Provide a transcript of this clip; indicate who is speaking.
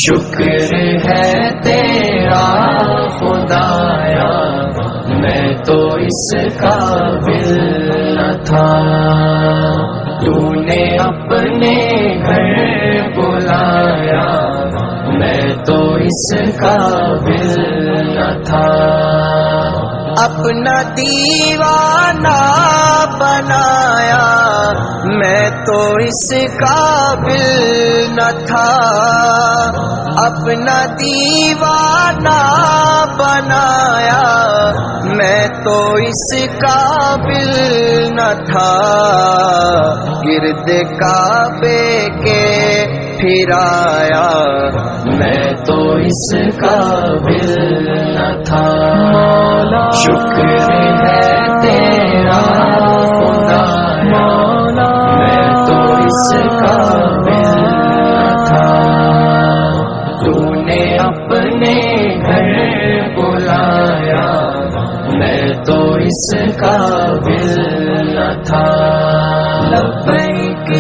Speaker 1: شکر ہے تیرا خدایا میں تو اس قابل نہ تھا، تو نے اپنے گھر بلایا میں تو اس قابل نہ تھا، اپنا دیوانہ بنایا میں تو اس قابل نہ تھا، اپنا دیوانہ بنایا میں تو اس قابل نہ تھا، گرد کعبے کے پھرایا میں تو اس قابل نہ تھا، شکر ہے تیرا خدایا میں تو اس قابل نہ تھا، تو نے اپنے گھر بلایا میں تو اس قابل نہ تھا، لبیک